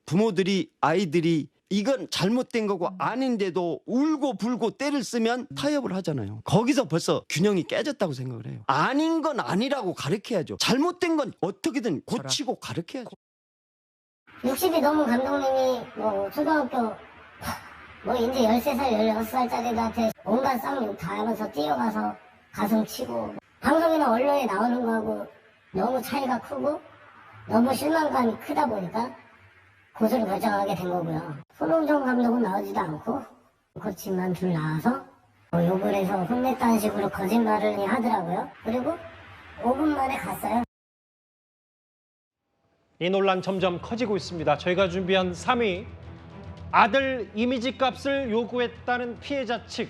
부모들이 아이들이 이건 잘못된 거고 아닌데도 울고 불고 때를 쓰면 타협을 하잖아요. 거기서 벌써 균형이 깨졌다고 생각을 해요. 아닌 건 아니라고 가르쳐야죠. 잘못된 건 어떻게든 고치고 가르쳐야죠. 60이 넘은 감독님이 뭐 초등학교 뭐 이제 13살, 16살짜리들한테 온갖 쌍욕 다 하면서 뛰어가서 가슴 치고 방송이나 언론에 나오는 거하고 너무 차이가 크고 너무 실망감이 크다 보니까 고소를 결정하게 된 거고요. 손흥정 감독은 나오지도 않고 코치만 둘 나와서 욕을 해서 혼냈다는 식으로 거짓말을 하더라고요. 그리고 5분 만에 갔어요. 이 논란 점점 커지고 있습니다. 저희가 준비한 3위, 아들 이미지 값을 요구했다는 피해자 측.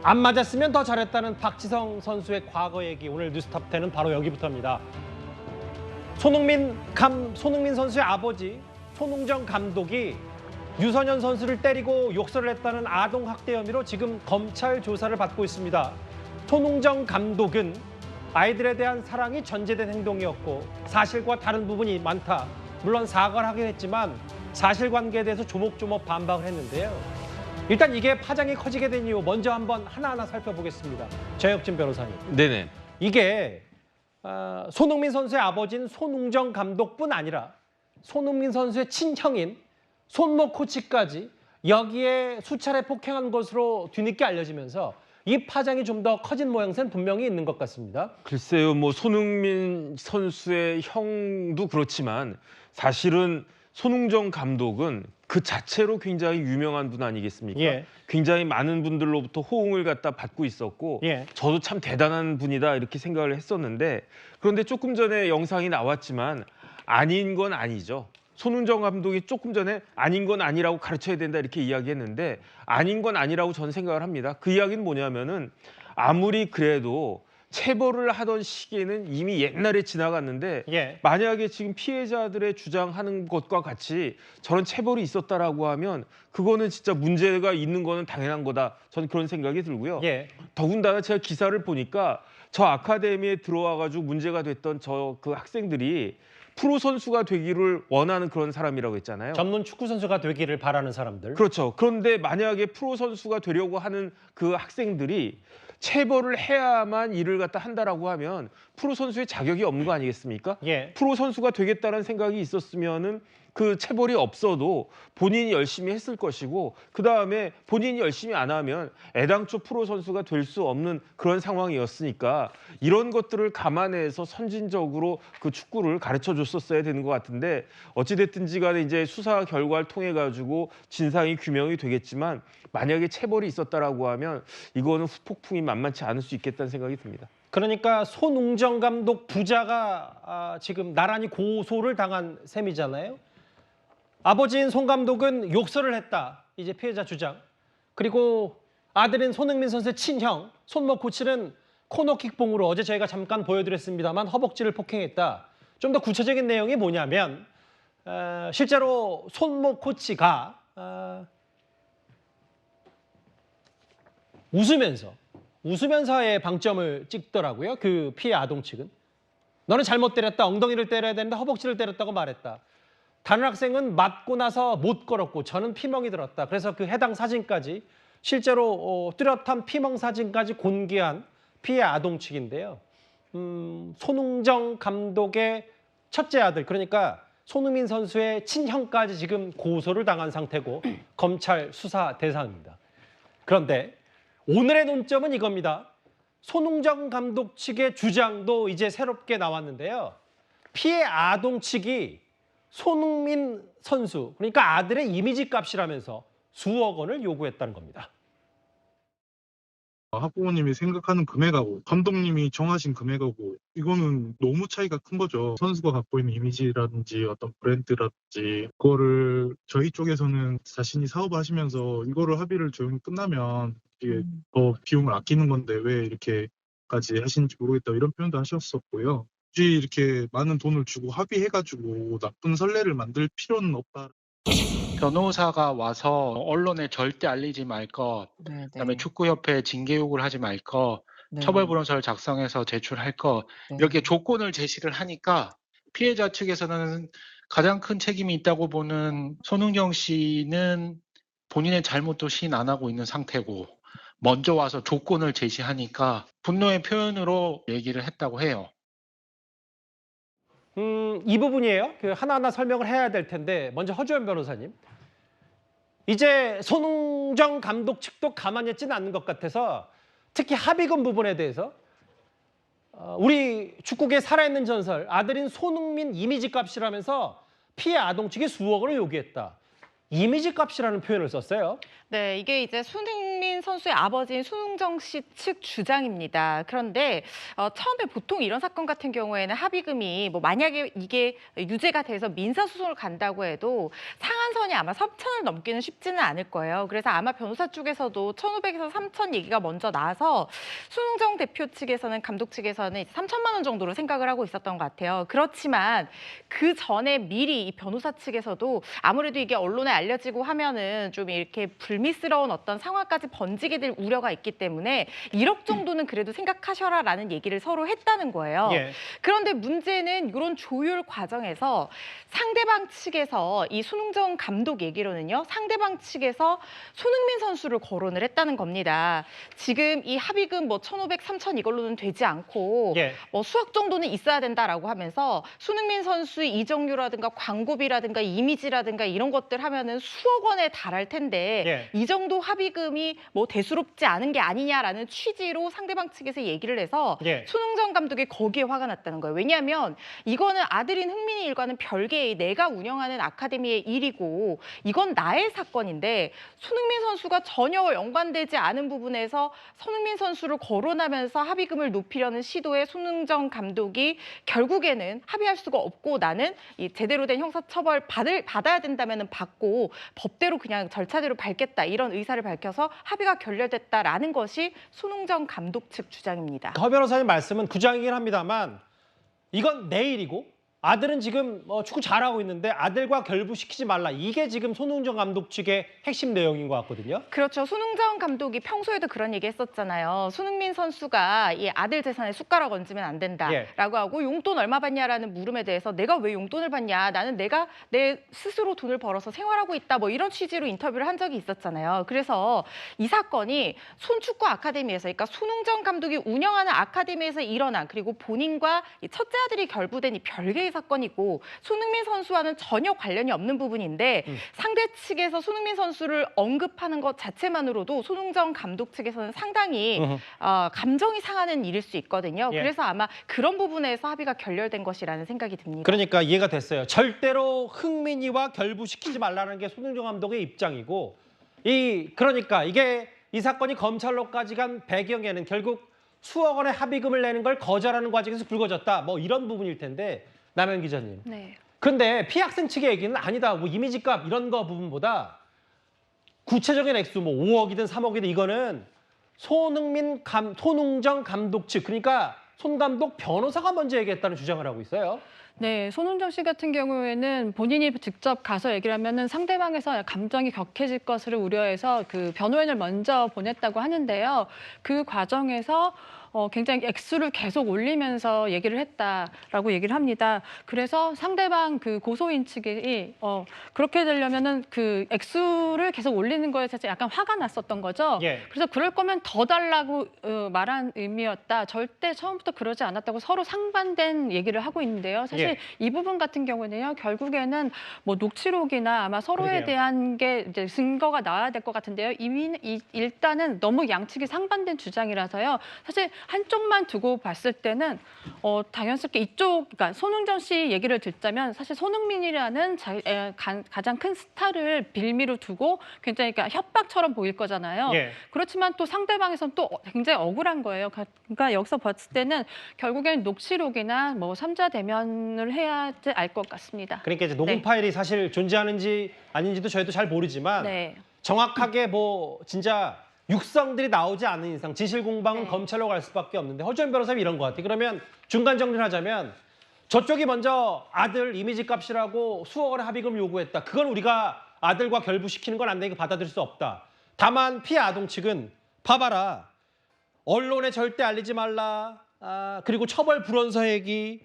안 맞았으면 더 잘했다는 박지성 선수의 과거 얘기. 오늘 뉴스톱10은 바로 여기부터입니다. 손흥민 선수의 아버지 손흥정 감독이 유소년 선수를 때리고 욕설을 했다는 아동 학대 혐의로 지금 검찰 조사를 받고 있습니다. 손흥정 감독은 아이들에 대한 사랑이 전제된 행동이었고 사실과 다른 부분이 많다. 물론 사과를 하긴 했지만 사실관계에 대해서 조목조목 반박을 했는데요. 일단 이게 파장이 커지게 된 이유 먼저 한번 하나하나 살펴보겠습니다. 최혁진 변호사님. 네네. 이게 손흥민 선수의 아버지인 손흥정 감독뿐 아니라 손흥민 선수의 친형인 손모 코치까지 여기에 수차례 폭행한 것으로 뒤늦게 알려지면서 이 파장이 좀 더 커진 모양새는 분명히 있는 것 같습니다. 글쎄요, 뭐 손흥민 선수의 형도 그렇지만 사실은 손흥정 감독은 그 자체로 굉장히 유명한 분 아니겠습니까? 예. 굉장히 많은 분들로부터 호응을 갖다 받고 있었고 예. 저도 참 대단한 분이다 이렇게 생각을 했었는데 그런데 조금 전에 영상이 나왔지만 아닌 건 아니죠. 손흥정 감독이 조금 전에 아닌 건 아니라고 가르쳐야 된다 이렇게 이야기했는데 아닌 건 아니라고 저는 생각을 합니다. 그 이야기는 뭐냐면은 아무리 그래도 체벌을 하던 시기에는 이미 옛날에 지나갔는데 예. 만약에 지금 피해자들의 주장하는 것과 같이 저런 체벌이 있었다라고 하면 그거는 진짜 문제가 있는 거는 당연한 거다. 저는 그런 생각이 들고요. 예. 더군다나 제가 기사를 보니까 저 아카데미에 들어와가지고 문제가 됐던 저 그 학생들이 프로 선수가 되기를 원하는 그런 사람이라고 했잖아요. 전문 축구 선수가 되기를 바라는 사람들. 그렇죠. 그런데 만약에 프로 선수가 되려고 하는 그 학생들이 체벌을 해야만 일을 갖다 한다라고 하면 프로 선수의 자격이 없는 거 아니겠습니까? 예. 프로 선수가 되겠다는 생각이 있었으면은 그 체벌이 없어도 본인이 열심히 했을 것이고 그다음에 본인이 열심히 안 하면 애당초 프로 선수가 될 수 없는 그런 상황이었으니까 이런 것들을 감안해서 선진적으로 그 축구를 가르쳐 줬었어야 되는 것 같은데 어찌 됐든지 간에 이제 수사 결과를 통해 가지고 진상이 규명이 되겠지만 만약에 체벌이 있었다라고 하면 이거는 후폭풍이 만만치 않을 수 있겠다는 생각이 듭니다. 그러니까 손흥정 감독 부자가 지금 나란히 고소를 당한 셈이잖아요. 아버지인 손 감독은 욕설을 했다. 이제 피해자 주장. 그리고 아들인 손흥민 선수의 친형 손모 코치는 코너킥봉으로 어제 저희가 잠깐 보여드렸습니다만 허벅지를 폭행했다. 좀 더 구체적인 내용이 뭐냐면 실제로 손모 코치가 웃으면서의 방점을 찍더라고요. 그 피해 아동 측은. 너는 잘못 때렸다. 엉덩이를 때려야 되는데 허벅지를 때렸다고 말했다. 다른 학생은 맞고 나서 못 걸었고 저는 피멍이 들었다. 그래서 그 해당 사진까지 실제로 뚜렷한 피멍 사진까지 공개한 피해 아동 측인데요. 손흥정 감독의 첫째 아들 그러니까 손흥민 선수의 친형까지 지금 고소를 당한 상태고 검찰 수사 대상입니다. 그런데 오늘의 논점은 이겁니다. 손흥정 감독 측의 주장도 이제 새롭게 나왔는데요. 피해 아동 측이 손흥민 선수, 그러니까 아들의 이미지 값이라면서 수억 원을 요구했다는 겁니다. 학부모님이 생각하는 금액하고 감독님이 정하신 금액하고 이거는 너무 차이가 큰 거죠. 선수가 갖고 있는 이미지라든지 어떤 브랜드라든지 그거를 저희 쪽에서는 자신이 사업을 하시면서 이거를 합의를 조용히 끝나면 이게 더 비용을 아끼는 건데 왜 이렇게까지 하시는지 모르겠다 이런 표현도 하셨었고요. 굳이 이렇게 많은 돈을 주고 합의해가지고 나쁜 선례를 만들 필요는 없다. 변호사가 와서 언론에 절대 알리지 말 것, 네네. 그다음에 축구협회에 징계 요구를 하지 말 것, 네. 처벌불원서를 작성해서 제출할 것 네. 이렇게 조건을 제시를 하니까 피해자 측에서는 가장 큰 책임이 있다고 보는 손흥정 씨는 본인의 잘못도 시인 안 하고 있는 상태고 먼저 와서 조건을 제시하니까 분노의 표현으로 얘기를 했다고 해요. 이 부분이에요. 그 하나하나 설명을 해야 될 텐데 먼저 허주연 변호사님. 이제 손흥정 감독 측도 가만히 있지는 않는 것 같아서 특히 합의금 부분에 대해서 우리 축구계 살아있는 전설 아들인 손흥민 이미지 값이라면서 피해 아동 측이 수억 원을 요구했다. 이미지 값이라는 표현을 썼어요. 네, 이게 이제 손흥민 선수의 아버지인 손흥정 씨 측 주장입니다. 그런데 처음에 보통 이런 사건 같은 경우에는 합의금이 뭐 만약에 이게 유죄가 돼서 민사소송을 간다고 해도 상한선이 아마 3천을 넘기는 쉽지는 않을 거예요. 그래서 아마 변호사 쪽에서도 1,500에서 3천 얘기가 먼저 나와서 손흥정 대표 측에서는 감독 측에서는 이제 3천만 원 정도로 생각을 하고 있었던 것 같아요. 그렇지만 그 전에 미리 이 변호사 측에서도 아무래도 이게 언론에 알려지고 하면은 좀 이렇게 불미스러운 어떤 상황까지 번지게 될 우려가 있기 때문에 1억 정도는 그래도 생각하셔라라는 얘기를 서로 했다는 거예요. 예. 그런데 문제는 이런 조율 과정에서 상대방 측에서 이 손흥정 감독 얘기로는요. 상대방 측에서 손흥민 선수를 거론을 했다는 겁니다. 지금 이 합의금 뭐 1,500, 3,000 이걸로는 되지 않고 예. 뭐 수억 정도는 있어야 된다라고 하면서 손흥민 선수의 이적료라든가 광고비라든가 이미지라든가 이런 것들 하면은 수억 원에 달할 텐데 예. 이 정도 합의금이 뭐 대수롭지 않은 게 아니냐라는 취지로 상대방 측에서 얘기를 해서 예. 손흥정 감독이 거기에 화가 났다는 거예요. 왜냐하면 이거는 아들인 흥민이 일과는 별개의 내가 운영하는 아카데미의 일이고 이건 나의 사건인데 손흥민 선수가 전혀 연관되지 않은 부분에서 손흥민 선수를 거론하면서 합의금을 높이려는 시도에 손흥정 감독이 결국에는 합의할 수가 없고 나는 이 제대로 된 형사처벌 받아야 된다면 받고 법대로 그냥 절차대로 밟겠다 이런 의사를 밝혀서 합의가 결렬됐다라는 것이 손흥정 감독 측 주장입니다. 허 변호사님 말씀은 구장이긴 합니다만 이건 내 일이고 아들은 지금 축구 잘하고 있는데 아들과 결부시키지 말라. 이게 지금 손흥정 감독 측의 핵심 내용인 것 같거든요. 그렇죠. 손흥정 감독이 평소에도 그런 얘기 했었잖아요. 손흥민 선수가 이 아들 재산에 숟가락 얹으면 안 된다라고 예. 하고 용돈 얼마 받냐라는 물음에 대해서 내가 왜 용돈을 받냐. 나는 내가 내 스스로 돈을 벌어서 생활하고 있다. 뭐 이런 취지로 인터뷰를 한 적이 있었잖아요. 그래서 이 사건이 손축구 아카데미에서 그러니까 손흥정 감독이 운영하는 아카데미에서 일어난 그리고 본인과 이 첫째 아들이 결부된 이 별개의 사건이고 손흥민 선수와는 전혀 관련이 없는 부분인데 상대 측에서 손흥민 선수를 언급하는 것 자체만으로도 손흥정 감독 측에서는 상당히 감정이 상하는 일일 수 있거든요. 예. 그래서 아마 그런 부분에서 합의가 결렬된 것이라는 생각이 듭니다. 그러니까 이해가 됐어요. 절대로 흥민이와 결부시키지 말라는 게 손흥정 감독의 입장이고 그러니까 이게 이 사건이 검찰로까지 간 배경에는 결국 수억 원의 합의금을 내는 걸 거절하는 과정에서 불거졌다. 뭐 이런 부분일 텐데 남현 기자님. 네. 그런데 피해 학생 측의 얘기는 아니다. 뭐 이미지값 이런 거 부분보다 구체적인 액수 뭐 5억이든 3억이든 이거는 손흥정 감독 측 그러니까 손 감독 변호사가 먼저 얘기했다는 주장을 하고 있어요. 네, 손흥정 씨 같은 경우에는 본인이 직접 가서 얘기를 하면은 상대방에서 감정이 격해질 것을 우려해서 그 변호인을 먼저 보냈다고 하는데요. 그 과정에서 굉장히 액수를 계속 올리면서 얘기를 했다라고 얘기를 합니다. 그래서 상대방 그 고소인 측이 그렇게 되려면은 그 액수를 계속 올리는 거에 대해서 약간 화가 났었던 거죠. 예. 그래서 그럴 거면 더 달라고 말한 의미였다. 절대 처음부터 그러지 않았다고 서로 상반된 얘기를 하고 있는데요. 사실 예. 이 부분 같은 경우는요. 결국에는 뭐 녹취록이나 아마 서로에 그러게요. 대한 게 이제 증거가 나와야 될 것 같은데요. 이미 일단은 너무 양측이 상반된 주장이라서요. 사실 한쪽만 두고 봤을 때는 당연스럽게 그러니까 손흥정 씨 얘기를 듣자면 사실 손흥민이라는 가장 큰 스타를 빌미로 두고 굉장히 그러니까 협박처럼 보일 거잖아요. 예. 그렇지만 또 상대방에서는 또 굉장히 억울한 거예요. 그러니까 여기서 봤을 때는 결국에는 녹취록이나 뭐 삼자 대면을 해야지 알 것 같습니다. 그러니까 이제 녹음 네. 파일이 사실 존재하는지 아닌지도 저희도 잘 모르지만 네. 정확하게 뭐 진짜 육성들이 나오지 않는 이상 지실 공방은 네. 검찰로 갈 수밖에 없는데 허주연 변호사님 이런 것 같아요. 그러면 중간 정리를 하자면 저쪽이 먼저 아들 이미지 값이라고 수억 원의 합의금 요구했다. 그건 우리가 아들과 결부시키는 건 안 되니까 받아들일 수 없다. 다만 피해 아동 측은 봐봐라. 언론에 절대 알리지 말라. 그리고 처벌 불원서 얘기.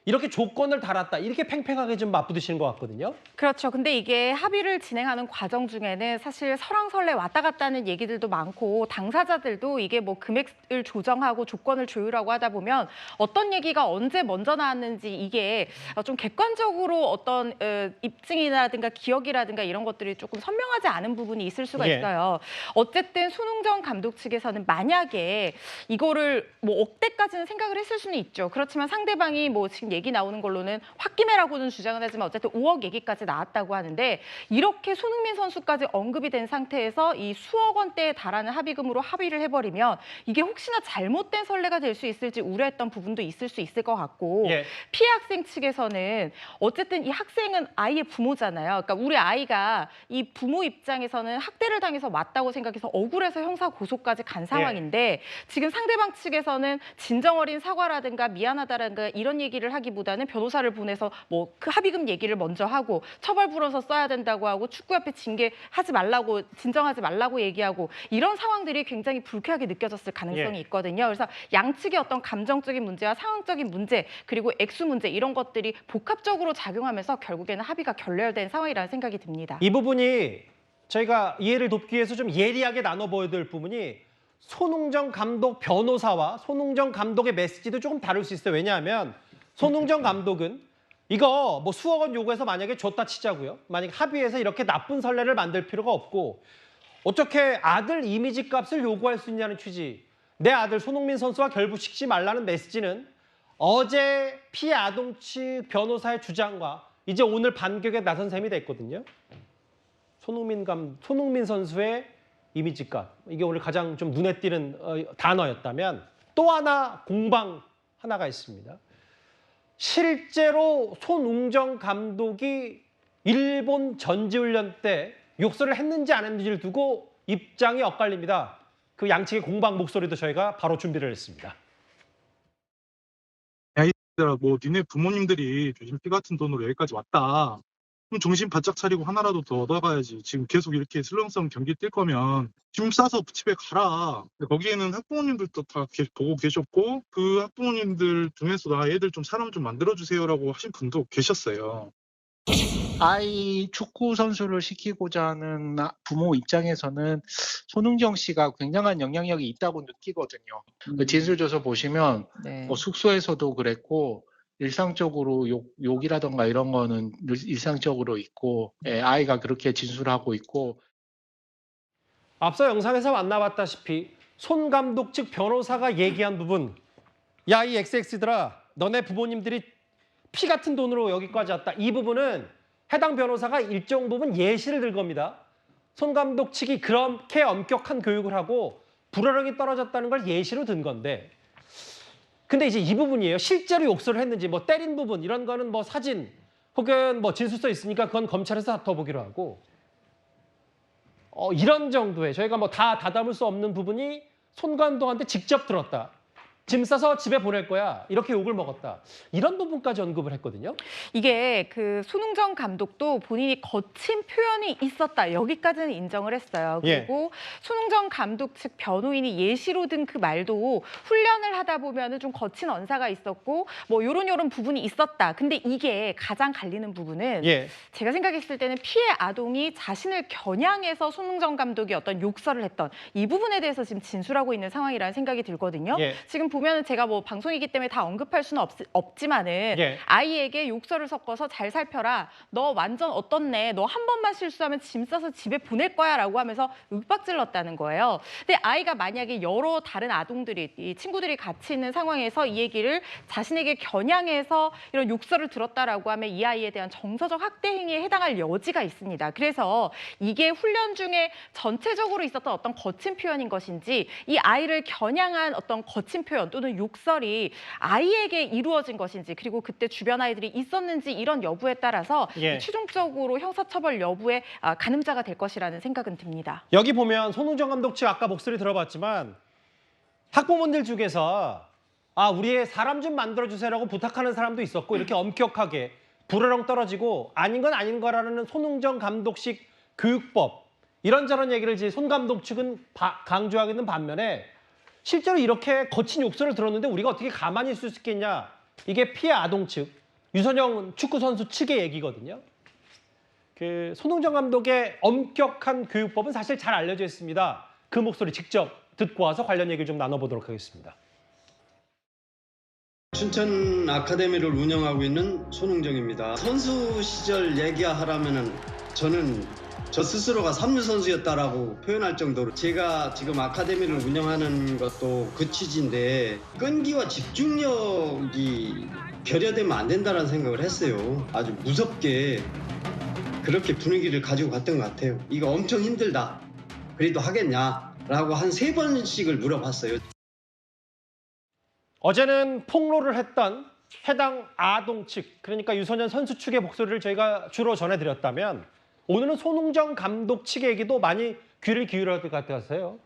이렇게 조건을 달았다. 이렇게 팽팽하게 좀 맞부딪히는 것 같거든요. 그렇죠. 근데 이게 합의를 진행하는 과정 중에는 사실 설왕설래 왔다 갔다 하는 얘기들도 많고 당사자들도 이게 뭐 금액을 조정하고 조건을 조율하고 하다 보면 어떤 얘기가 언제 먼저 나왔는지 이게 좀 객관적으로 어떤 입증이라든가 기억이라든가 이런 것들이 조금 선명하지 않은 부분이 있을 수가 예. 있어요. 어쨌든 손흥정 감독 측에서는 만약에 이거를 뭐 억대까지는 생각을 했을 수는 있죠. 그렇지만 상대방이 뭐 지금 얘기 나오는 걸로는 홧김에라고는 주장을 하지만 어쨌든 5억 얘기까지 나왔다고 하는데 이렇게 손흥민 선수까지 언급이 된 상태에서 이 수억 원대에 달하는 합의금으로 합의를 해버리면 이게 혹시나 잘못된 선례가 될 수 있을지 우려했던 부분도 있을 수 있을 것 같고 예. 피해 학생 측에서는 어쨌든 이 학생은 아이의 부모잖아요. 그러니까 우리 아이가 이 부모 입장에서는 학대를 당해서 맞다고 생각해서 억울해서 형사 고소까지 간 상황인데 지금 상대방 측에서는 진정어린 사과라든가 미안하다라든가 이런 얘기를 하기보다는 변호사를 보내서 뭐 그 합의금 얘기를 먼저 하고 처벌 불어서 써야 된다고 하고 축구협회 징계하지 말라고 진정하지 말라고 얘기하고 이런 상황들이 굉장히 불쾌하게 느껴졌을 가능성이 있거든요. 그래서 양측의 어떤 감정적인 문제와 상황적인 문제 그리고 액수 문제 이런 것들이 복합적으로 작용하면서 결국에는 합의가 결렬된 상황이라는 생각이 듭니다. 이 부분이 저희가 이해를 돕기 위해서 좀 예리하게 나눠 보여드릴 부분이 손흥정 감독 변호사와 손흥정 감독의 메시지도 조금 다를 수 있어요. 왜냐하면 손흥정 감독은 이거 뭐 수억 원 요구해서 만약에 줬다 치자고요. 만약에 합의해서 이렇게 나쁜 선례를 만들 필요가 없고 어떻게 아들 이미지 값을 요구할 수 있냐는 취지. 내 아들 손흥민 선수와 결부시키지 말라는 메시지는 어제 피해 아동 측 변호사의 주장과 이제 오늘 반격에 나선 셈이 됐거든요. 손흥민 선수의 이미지값. 이게 오늘 가장 좀 눈에 띄는 단어였다면 또 하나 공방 하나가 있습니다. 실제로 손웅정 감독이 일본 전지훈련 때 욕설을 했는지 안 했는지를 두고 입장이 엇갈립니다. 그 양측의 공방 목소리도 저희가 바로 준비를 했습니다. 얘들아, 뭐 니네 부모님들이 주신 피 같은 돈으로 여기까지 왔다. 그럼 정신 바짝 차리고 하나라도 더 얻어가야지. 지금 계속 이렇게 슬렁슬렁 경기 뛸 거면 짐 싸서 집에 가라. 거기에는 학부모님들도 다 보고 계셨고 그 학부모님들 중에서도 애들 좀 사람 좀 만들어주세요라고 하신 분도 계셨어요. 아이 축구 선수를 시키고자 하는 부모 입장에서는 손흥정 씨가 굉장한 영향력이 있다고 느끼거든요. 그 진술조서 보시면 뭐 숙소에서도 그랬고 일상적으로 욕이라던가 이런 거는 일상적으로 있고 아이가 그렇게 진술하고 있고 앞서 영상에서 만나봤다시피 손 감독 측 변호사가 얘기한 부분 야, 이 XX들아 너네 부모님들이 피 같은 돈으로 여기까지 왔다. 이 부분은 해당 변호사가 일정 부분 예시를 들 겁니다. 손 감독 측이 그렇게 엄격한 교육을 하고 불호령이 떨어졌다는 걸 예시로 든 건데 근데 이제 이 부분이에요. 실제로 욕설을 했는지 뭐 때린 부분 이런 거는 뭐 사진 혹은 뭐 진술서 있으니까 그건 검찰에서 다퉈보기로 하고 이런 정도의 저희가 뭐 다 다담을 수 없는 부분이 손 감독한테 직접 들었다. 짐 싸서 집에 보낼 거야. 이렇게 욕을 먹었다. 이런 부분까지 언급을 했거든요. 이게 그 손흥정 감독도 본인이 거친 표현이 있었다. 여기까지는 인정을 했어요. 그리고 손흥정 감독 측 변호인이 예시로 든 그 말도 훈련을 하다 보면은 좀 거친 언사가 있었고 뭐 요런 부분이 있었다. 근데 이게 가장 갈리는 부분은 제가 생각했을 때는 피해 아동이 자신을 겨냥해서 손흥정 감독이 어떤 욕설을 했던 이 부분에 대해서 지금 진술하고 있는 상황이라는 생각이 들거든요. 지금 보면은 제가 뭐 방송이기 때문에 다 언급할 수는 없지만은 아이에게 욕설을 섞어서 잘 살펴라. 너 완전 어떻네. 너 한 번만 실수하면 짐 싸서 집에 보낼 거야라고 하면서 윽박질렀다는 거예요. 근데 아이가 만약에 여러 다른 아동들이 이 친구들이 같이 있는 상황에서 이 얘기를 자신에게 겨냥해서 이런 욕설을 들었다라고 하면 이 아이에 대한 정서적 학대 행위에 해당할 여지가 있습니다. 그래서 이게 훈련 중에 전체적으로 있었던 어떤 거친 표현인 것인지 이 아이를 겨냥한 어떤 거친 표현 또는 욕설이 아이에게 이루어진 것인지 그리고 그때 주변 아이들이 있었는지 이런 여부에 따라서 최종적으로 형사처벌 여부에 가늠자가 될 것이라는 생각은 듭니다. 여기 보면 손흥정 감독 측 아까 목소리 들어봤지만 학부모들 중에서 우리의 사람 좀 만들어주세요라고 부탁하는 사람도 있었고 이렇게 엄격하게 불호령 떨어지고 아닌 건 아닌 거라는 손흥정 감독식 교육법 이런저런 얘기를 손 감독 측은 강조하고 있는 반면에 실제로 이렇게 거친 욕설을 들었는데 우리가 어떻게 가만히 있을 수 있겠냐 이게 피해 아동 측, 유선영 축구 선수 측의 얘기거든요. 그 손흥정 감독의 엄격한 교육법은 사실 잘 알려져 있습니다. 그 목소리 직접 듣고 와서 관련 얘기를 좀 나눠보도록 하겠습니다. 춘천 아카데미를 운영하고 있는 손흥정입니다. 선수 시절 얘기하라면은 저는 저 스스로가 삼류 선수였다라고 표현할 정도로 제가 지금 아카데미를 운영하는 것도 그 취지인데 끈기와 집중력이 결여되면 안 된다는 생각을 했어요. 아주 무섭게 그렇게 분위기를 가지고 갔던 것 같아요. 이거 엄청 힘들다. 그래도 하겠냐라고 한 3번씩을 물어봤어요. 어제는 폭로를 했던 해당 아동 측, 그러니까 유소년 선수 측의 목소리를 저희가 주로 전해드렸다면 오늘은 손흥정 감독 측의 얘기도 많이 귀를 기울여야 될 것 같아서요.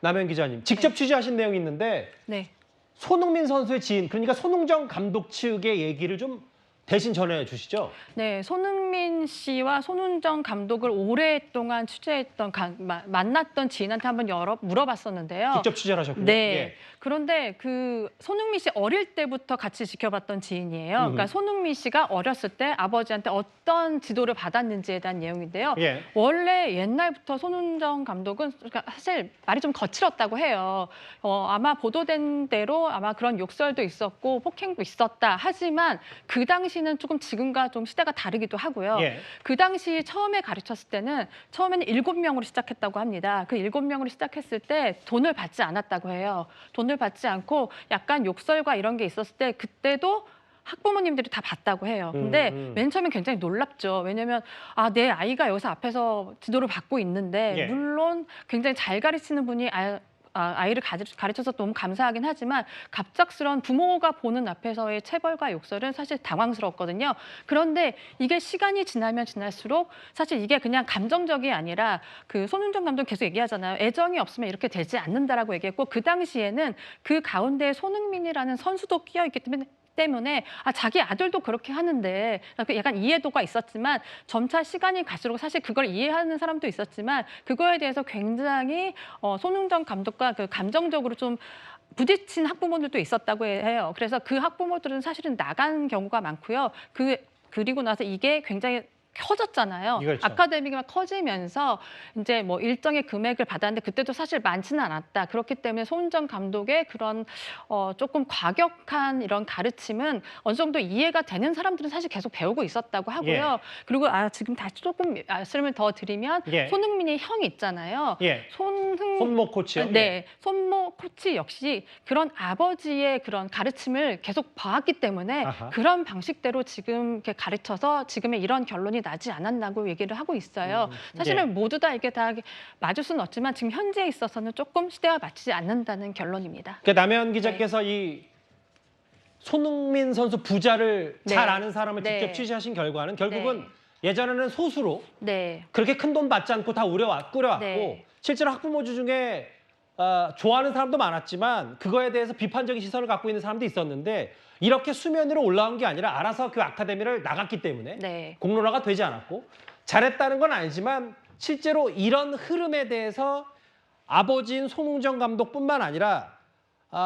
남현 기자님, 직접 취재하신 내용이 있는데 네. 손흥민 선수의 지인, 그러니까 손흥정 감독 측의 얘기를 좀 대신 전해주시죠. 네, 손흥민 씨와 손흥정 감독을 오랫동안 취재했던, 만났던 지인한테 한번 물어봤었는데요. 직접 취재를 하셨군요. 네. 예. 그런데 그 손흥민 씨 어릴 때부터 같이 지켜봤던 지인이에요. 그러니까 손흥민 씨가 어렸을 때 아버지한테 어떤 지도를 받았는지에 대한 내용인데요. 예. 원래 옛날부터 손흥정 감독은 그러니까 사실 말이 좀 거칠었다고 해요. 아마 보도된 대로 아마 그런 욕설도 있었고 폭행도 있었다. 하지만 그 당시는 조금 지금과 좀 시대가 다르기도 하고요. 예. 그 당시 처음에 가르쳤을 때는 처음에는 7명으로 시작했다고 합니다. 그 7명으로 시작했을 때 돈을 받지 않았다고 해요. 돈을 받지 않고 약간 욕설과 이런 게 있었을 때 그때도 학부모님들이 다 봤다고 해요. 근데 맨 처음엔 굉장히 놀랍죠. 왜냐면 내 아이가 여기서 앞에서 지도를 받고 있는데 예. 물론 굉장히 잘 가르치는 분이 아이를 가르쳐서 너무 감사하긴 하지만 갑작스런 부모가 보는 앞에서의 체벌과 욕설은 사실 당황스럽거든요. 그런데 이게 시간이 지나면 지날수록 사실 이게 그냥 감정적이 아니라 그 손흥정 감독 계속 얘기하잖아요. 애정이 없으면 이렇게 되지 않는다라고 얘기했고 그 당시에는 그 가운데 손흥민이라는 선수도 끼어 있기 때문에 자기 아들도 그렇게 하는데 약간 이해도가 있었지만 점차 시간이 갈수록 사실 그걸 이해하는 사람도 있었지만 그거에 대해서 굉장히 손흥정 감독과 그 감정적으로 좀 부딪힌 학부모들도 있었다고 해요. 그래서 그 학부모들은 사실은 나간 경우가 많고요. 그리고 나서 이게 굉장히 커졌잖아요. 그렇죠. 아카데미가 커지면서 이제 뭐 일정의 금액을 받았는데 그때도 사실 많지는 않았다. 그렇기 때문에 손흥정 감독의 그런 조금 과격한 이런 가르침은 어느 정도 이해가 되는 사람들은 사실 계속 배우고 있었다고 하고요. 예. 그리고 지금 다시 조금 말씀을 더 드리면 예. 손흥민의 형이 있잖아요. 예. 손모 코치요? 네, 손모 코치 역시 그런 아버지의 그런 가르침을 계속 봐왔기 때문에 아하. 그런 방식대로 지금 이렇게 가르쳐서 지금의 이런 결론이 나지 않았나고 얘기를 하고 있어요. 사실은 예. 모두 다 이게 다 맞을 수는 없지만 지금 현재에 있어서는 조금 시대와 맞지 않는다는 결론입니다. 그러니까 남현 기자께서 이 손흥민 선수 부자를 네. 잘 아는 사람을 네. 직접 취재하신 결과는 결국은 네. 예전에는 소수로 네. 그렇게 큰 돈 받지 않고 다 꾸려왔고 네. 실제로 학부모주 중에 좋아하는 사람도 많았지만 그거에 대해서 비판적인 시선을 갖고 있는 사람도 있었는데 이렇게 수면으로 올라온 게 아니라 알아서 그 아카데미를 나갔기 때문에 네. 공론화가 되지 않았고 잘했다는 건 아니지만 실제로 이런 흐름에 대해서 아버지인 손흥정 감독뿐만 아니라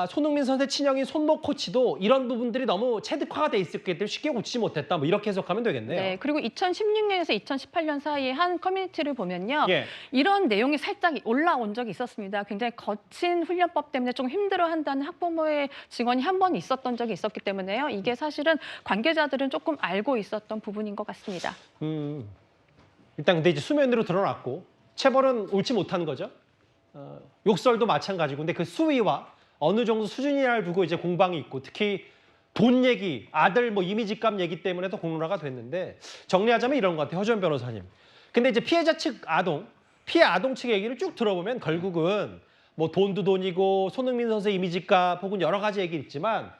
손흥민 선수의 친형인 손모 코치도 이런 부분들이 너무 체득화가 돼 있었기 때문에 쉽게 고치지 못했다. 뭐 이렇게 해석하면 되겠네요. 네, 그리고 2016년에서 2018년 사이에 한 커뮤니티를 보면요. 예. 이런 내용이 살짝 올라온 적이 있었습니다. 굉장히 거친 훈련법 때문에 좀 힘들어한다는 학부모의 증언이 한 번 있었던 적이 있었기 때문에요. 이게 사실은 관계자들은 조금 알고 있었던 부분인 것 같습니다. 일단 근데 이제 수면으로 드러났고 체벌은 옳지 못한 거죠. 욕설도 마찬가지고 근데 그 수위와 어느 정도 수준이냐를 두고 이제 공방이 있고 특히 돈 얘기, 아들 뭐 이미지값 얘기 때문에도 공론화가 됐는데 정리하자면 이런 것 같아요. 허주현 변호사님. 근데 이제 피해자 측 피해 아동 측 얘기를 쭉 들어보면 결국은 뭐 돈도 돈이고 손흥민 선수의 이미지값 혹은 여러 가지 얘기 있지만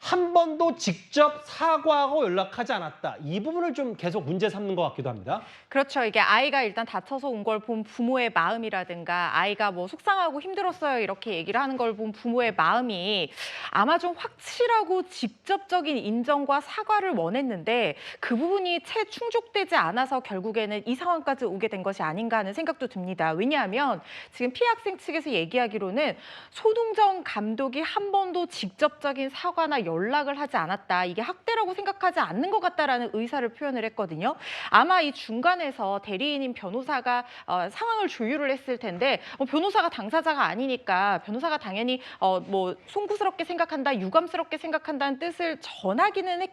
한 번도 직접 사과하고 연락하지 않았다. 이 부분을 좀 계속 문제 삼는 것 같기도 합니다. 그렇죠. 이게 아이가 일단 다쳐서 온 걸 본 부모의 마음이라든가 아이가 뭐 속상하고 힘들었어요 이렇게 얘기를 하는 걸 본 부모의 마음이 아마 좀 확실하고 직접적인 인정과 사과를 원했는데 그 부분이 채 충족되지 않아서 결국에는 이 상황까지 오게 된 것이 아닌가 하는 생각도 듭니다. 왜냐하면 지금 피해 학생 측에서 얘기하기로는 손흥정 감독이 한 번도 직접적인 사과나 연락을 하지 않았다. 이게 학대라고 생각하지 않는 것 같다라는 의사를 표현을 했거든요. 아마 이 중간에서 대리인인 변호사가 상황을 조율을 했을 텐데 변호사가 당사자가 아니니까 변호사가 당연히 뭐 송구스럽게 생각한다, 유감스럽게 생각한다는 뜻을 전하기는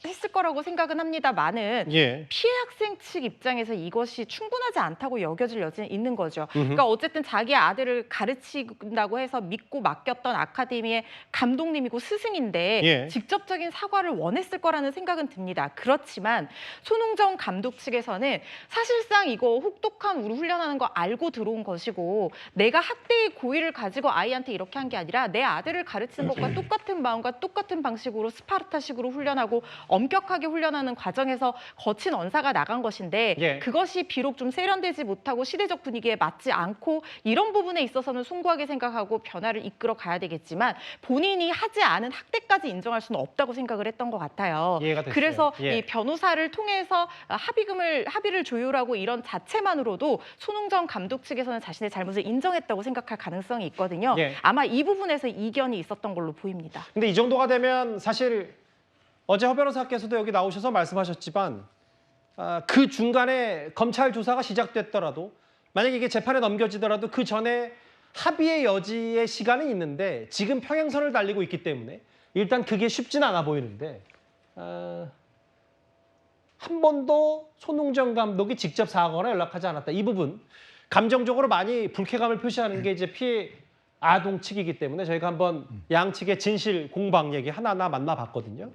했을 거라고 생각은 합니다만은 예. 피해 학생 측 입장에서 이것이 충분하지 않다고 여겨질 여지는 있는 거죠. 그러니까 어쨌든 자기 아들을 가르친다고 해서 믿고 맡겼던 아카데미의 감독님이고 스승인데 예. 직접적인 사과를 원했을 거라는 생각은 듭니다. 그렇지만 손흥정 감독 측에서는 사실상 이거 혹독한 우리 훈련하는 거 알고 들어온 것이고 내가 학대의 고의를 가지고 아이한테 이렇게 한 게 아니라 내 아들을 가르치는 것과 똑같은 마음과 똑같은 방식으로 스파르타식으로 훈련하고 엄격하게 훈련하는 과정에서 거친 언사가 나간 것인데 예. 그것이 비록 좀 세련되지 못하고 시대적 분위기에 맞지 않고 이런 부분에 있어서는 숭고하게 생각하고 변화를 이끌어 가야 되겠지만 본인이 하지 않은 학대까지 인정할 수는 없다고 생각을 했던 것 같아요. 이해가 됐어요. 그래서 예. 이 변호사를 통해서 합의를 조율하고 이런 자체만으로도 손흥정 감독 측에서는 자신의 잘못을 인정했다고 생각할 가능성이 있거든요. 예. 아마 이 부분에서 이견이 있었던 걸로 보입니다. 근데 이 정도가 되면 사실 어제 허 변호사께서도 여기 나오셔서 말씀하셨지만 그 중간에 검찰 조사가 시작됐더라도 만약에 이게 재판에 넘겨지더라도 그 전에 합의의 여지의 시간은 있는데 지금 평행선을 달리고 있기 때문에 일단 그게 쉽진 않아 보이는데 한 번도 손흥정 감독이 직접 사과나 연락하지 않았다. 이 부분 감정적으로 많이 불쾌감을 표시하는 게 이제 피해 아동 측이기 때문에 저희가 한번 양측의 진실 공방 얘기 하나하나 만나봤거든요.